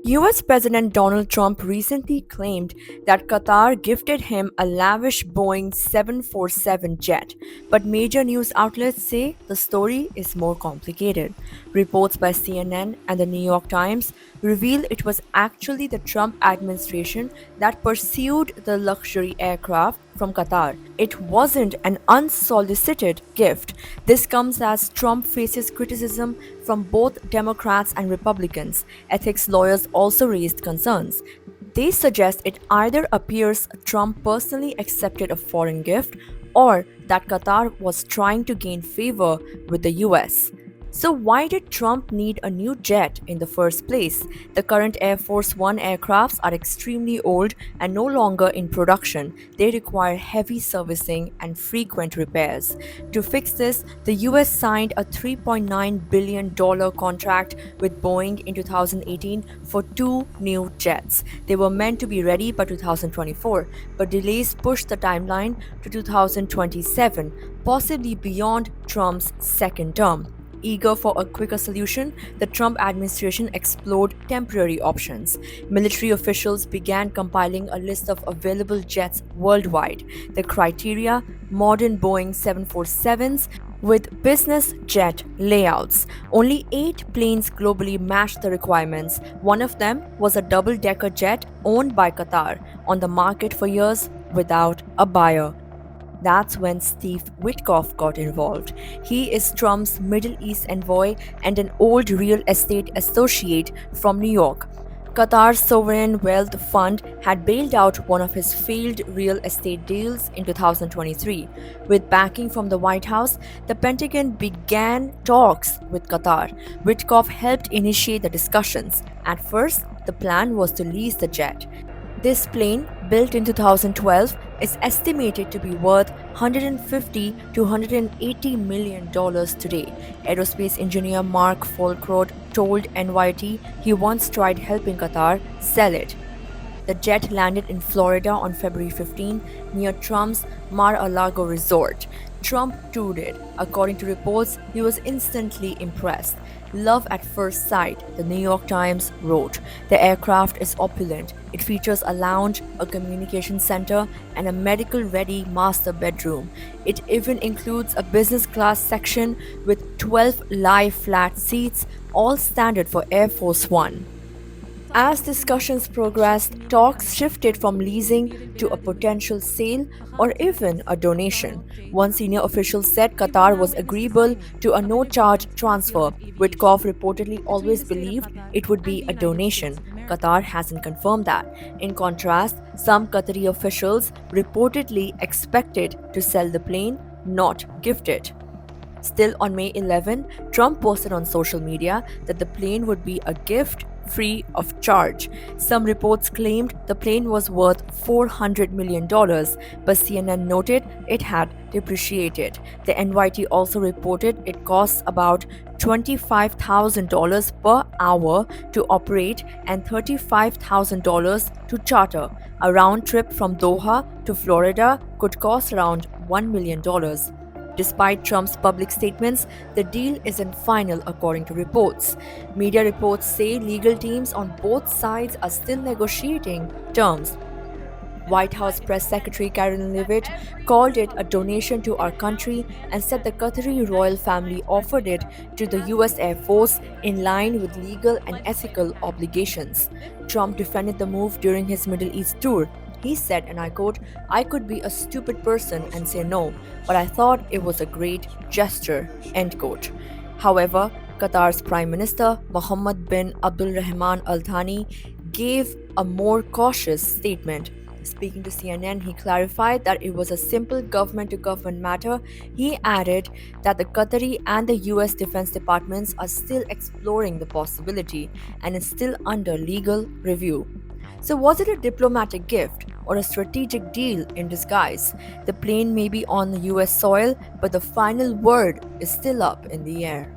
US President Donald Trump recently claimed that Qatar gifted him a lavish Boeing 747 jet, but major news outlets say the story is more complicated. Reports by CNN and the New York Times reveal it was actually the Trump administration that pursued the luxury aircraft from Qatar. It wasn't an unsolicited gift. This comes as Trump faces criticism from both Democrats and Republicans. Ethics lawyers also raised concerns. They suggest it either appears Trump personally accepted a foreign gift or that Qatar was trying to gain favor with the US. So, why did Trump need a new jet in the first place? The current Air Force One aircrafts are extremely old and no longer in production. They require heavy servicing and frequent repairs. To fix this, the US signed a $3.9 billion contract with Boeing in 2018 for two new jets. They were meant to be ready by 2024, but delays pushed the timeline to 2027, possibly beyond Trump's second term. Eager for a quicker solution, the Trump administration explored temporary options. Military officials began compiling a list of available jets worldwide. The criteria: modern Boeing 747s with business jet layouts. Only 8 planes globally matched the requirements. One of them was a double decker jet owned by Qatar, on the market for years without a buyer. That's when Steve Witkoff got involved. He is Trump's Middle East envoy and an old real estate associate from New York. Qatar's sovereign wealth fund had bailed out one of his failed real estate deals in 2023. With backing from the White House, the Pentagon began talks with Qatar. Witkoff helped initiate the discussions. At first, the plan was to lease the jet. This plane, built in 2012, is estimated to be worth $150 to $180 million today. Aerospace engineer Mark Folkrod told NYT he once tried helping Qatar sell it. The jet landed in Florida on February 15 near Trump's Mar-a-Lago resort. Trump toured it. According to reports, he was instantly impressed. Love at first sight, the New York Times wrote. The aircraft is opulent. It features a lounge, a communication center, and a medical-ready master bedroom. It even includes a business class section with 12 lie-flat seats, all standard for Air Force One. As discussions progressed, talks shifted from leasing to a potential sale or even a donation. One senior official said Qatar was agreeable to a no-charge transfer. Witkoff reportedly always believed it would be a donation. Qatar hasn't confirmed that. In contrast, some Qatari officials reportedly expected to sell the plane, not gift it. Still, on May 11, Trump posted on social media that the plane would be a gift free of charge. Some reports claimed the plane was worth $400 million, but CNN noted it had depreciated. The NYT also reported it costs about $25,000 per hour to operate and $35,000 to charter. A round trip from Doha to Florida could cost around $1 million. Despite Trump's public statements, the deal isn't final according to reports. Media reports say legal teams on both sides are still negotiating terms. White House Press Secretary Karen Leavitt called it a donation to our country and said the Qatari royal family offered it to the US Air Force in line with legal and ethical obligations. Trump defended the move during his Middle East tour. He said, and I quote, "I could be a stupid person and say no, but I thought it was a great gesture," end quote. However, Qatar's Prime Minister Mohammed bin Abdulrahman Al Thani gave a more cautious statement. Speaking to CNN, he clarified that it was a simple government-to-government matter. He added that the Qatari and the US Defense Departments are still exploring the possibility and is still under legal review. So, was it a diplomatic gift or a strategic deal in disguise? The plane may be on the US soil, but the final word is still up in the air.